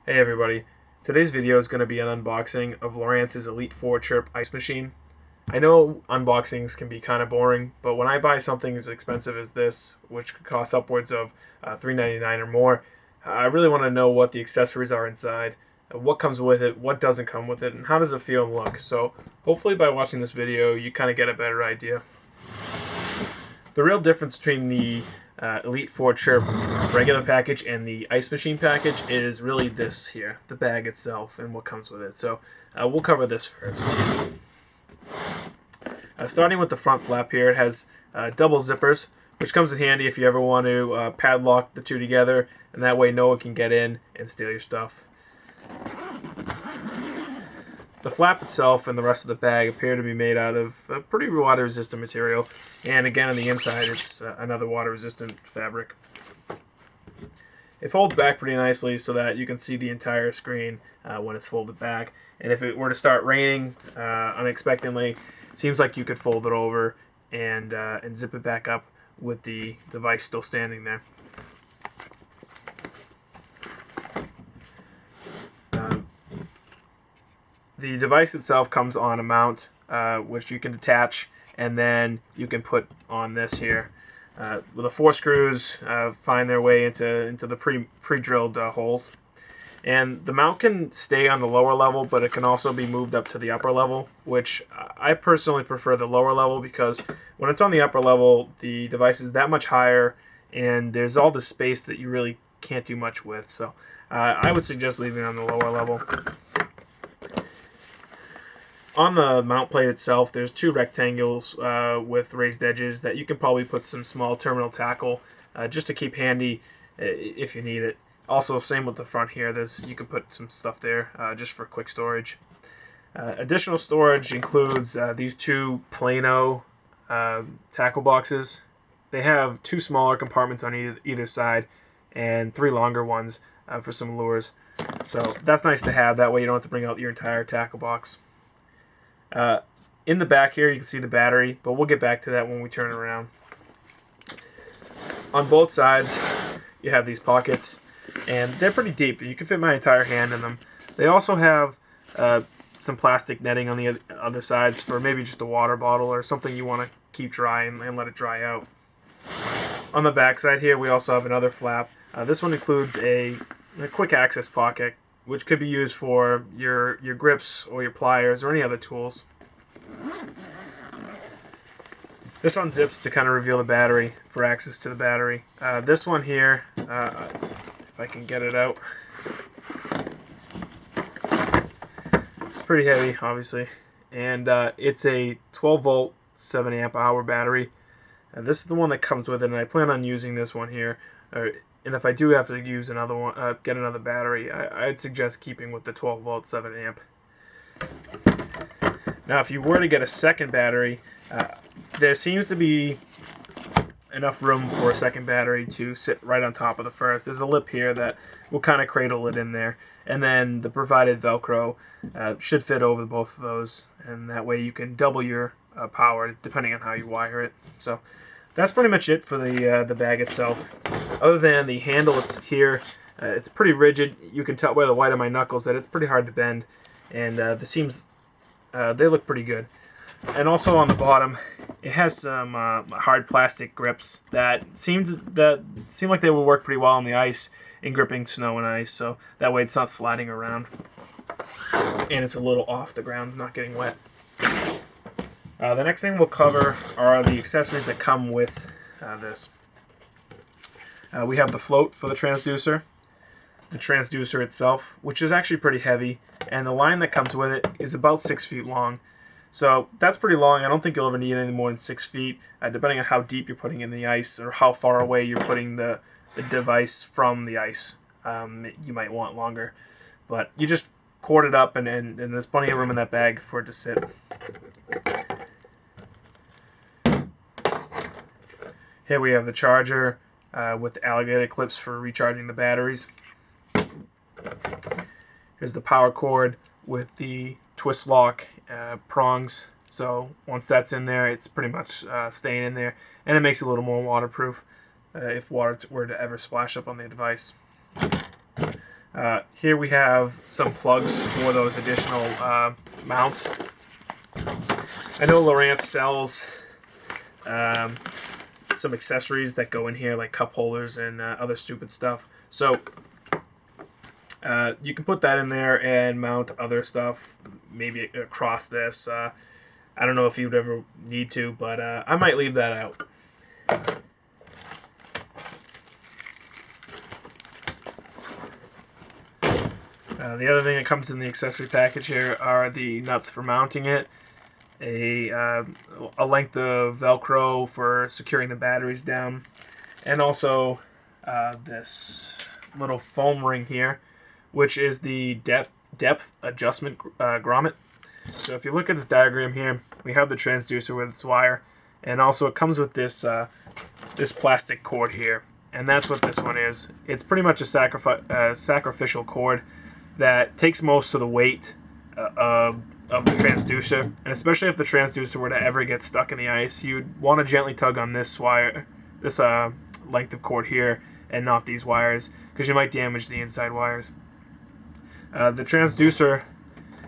Hey everybody, today's video is going to be an unboxing of Lowrance's Elite 4 CHIRP Ice Machine. I know unboxings can be kind of boring, but when I buy something as expensive as this, which could cost upwards of $3.99 or more, I really want to know what the accessories are inside, what comes with it, what doesn't come with it, and how does it feel and look. So hopefully by watching this video you kind of get a better idea. The real difference between the Elite 4 CHIRP regular package and the Ice Machine package is really this here, the bag itself and what comes with it. So we'll cover this first. Starting with the front flap here, it has double zippers, which comes in handy if you ever want to padlock the two together, and that way no one can get in and steal your stuff. The flap itself and the rest of the bag appear to be made out of a pretty water-resistant material, and again on the inside it's another water-resistant fabric. It folds back pretty nicely so that you can see the entire screen when it's folded back, and if it were to start raining unexpectedly, it seems like you could fold it over and zip it back up with the device still standing there. The device itself comes on a mount, which you can detach, and then you can put on this here. With the 4 screws find their way into the pre-drilled holes. And the mount can stay on the lower level, but it can also be moved up to the upper level, which I personally prefer the lower level because when it's on the upper level, the device is that much higher, and there's all the space that you really can't do much with. So I would suggest leaving it on the lower level. On the mount plate itself, there's 2 rectangles with raised edges that you can probably put some small terminal tackle just to keep handy if you need it. Also, same with the front here. You can put some stuff there just for quick storage. Additional storage includes these 2 Plano tackle boxes. They have 2 smaller compartments on either side and 3 longer ones for some lures. So that's nice to have. That way you don't have to bring out your entire tackle box. In the back here you can see the battery, but we'll get back to that when we turn it around. On both sides you have these pockets, and they're pretty deep. You can fit my entire hand in them. They also have some plastic netting on the other sides for maybe just a water bottle or something you want to keep dry and let it dry out. On the back side here we also have another flap. This one includes a quick access pocket, which could be used for your grips or your pliers or any other tools. This unzips to kind of reveal the battery for access to the battery. This one here, if I can get it out, it's pretty heavy, obviously, and it's a 12 volt 7 amp hour battery. And this is the one that comes with it, and I plan on using this one here. And if I do have to use another one, get another battery, I'd suggest keeping with the 12 volt 7 amp. Now, if you were to get a second battery, there seems to be enough room for a second battery to sit right on top of the first. There's a lip here that will kind of cradle it in there, and then the provided Velcro should fit over both of those, and that way you can double your power depending on how you wire it. So that's pretty much it for the bag itself. Other than the handle, it's here. It's pretty rigid. You can tell by the white of my knuckles that it's pretty hard to bend, and the seams they look pretty good. And also on the bottom, it has some hard plastic grips that seem like they would work pretty well on the ice in gripping snow and ice. So that way it's not sliding around, and it's a little off the ground, not getting wet. The next thing we'll cover are the accessories that come with this. We have the float for the transducer, the transducer itself, which is actually pretty heavy, and the line that comes with it is about 6 feet long. So that's pretty long. I don't think you'll ever need any more than 6 feet, depending on how deep you're putting in the ice or how far away you're putting the device from the ice. You might want longer, but you just cord it up, and there's plenty of room in that bag for it to sit. Here we have the charger with the alligator clips for recharging the batteries. Here's the power cord with the twist lock prongs. So once that's in there, it's pretty much staying in there, and it makes it a little more waterproof if water were to ever splash up on the device. Here we have some plugs for those additional mounts. I know Lowrance sells some accessories that go in here, like cup holders and other stupid stuff. So you can put that in there and mount other stuff, maybe across this. I don't know if you'd ever need to, but I might leave that out. The other thing that comes in the accessory package here are the nuts for mounting it, a length of Velcro for securing the batteries down, and also this little foam ring here, which is the depth adjustment grommet. So if you look at this diagram here, we have the transducer with its wire, and also it comes with this this plastic cord here, and that's what this one is. It's pretty much a sacrificial cord that takes most of the weight of the transducer, and especially if the transducer were to ever get stuck in the ice, you'd want to gently tug on this wire, this length of cord here, and not these wires, because you might damage the inside wires. The transducer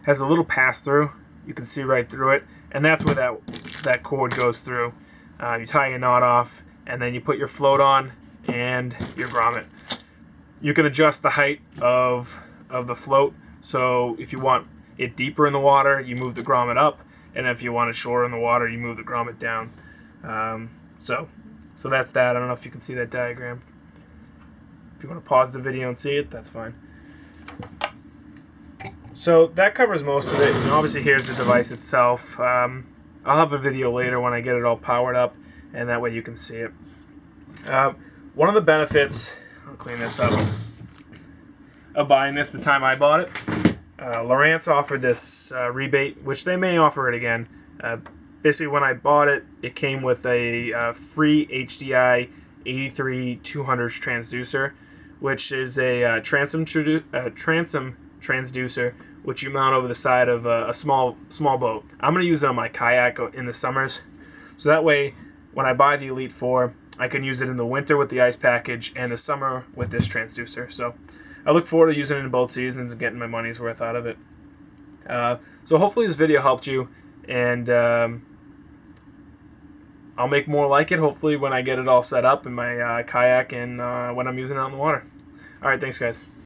has a little pass-through. You can see right through it, and that's where that cord goes through. You tie your knot off, and then you put your float on and your grommet. You can adjust the height of the float, so if you want it deeper in the water, you move the grommet up, and if you want it shorter in the water, you move the grommet down. So that's that. I don't know if you can see that diagram. If you want to pause the video and see it, that's fine. So that covers most of it, and obviously here's the device itself. I'll have a video later when I get it all powered up, and that way you can see it. One of the benefits, I'll clean this up, of buying this the time I bought it, Lowrance offered this rebate, which they may offer it again. Basically, when I bought it, it came with a free HDI 83-200 transducer, which is a transom transducer, which you mount over the side of a small boat. I'm going to use it on my kayak in the summers, so that way when I buy the Elite 4, I can use it in the winter with the ice package and the summer with this transducer. So I look forward to using it in both seasons and getting my money's worth out of it. So hopefully this video helped you, and I'll make more like it hopefully when I get it all set up in my kayak and when I'm using it on the water. Alright, thanks guys.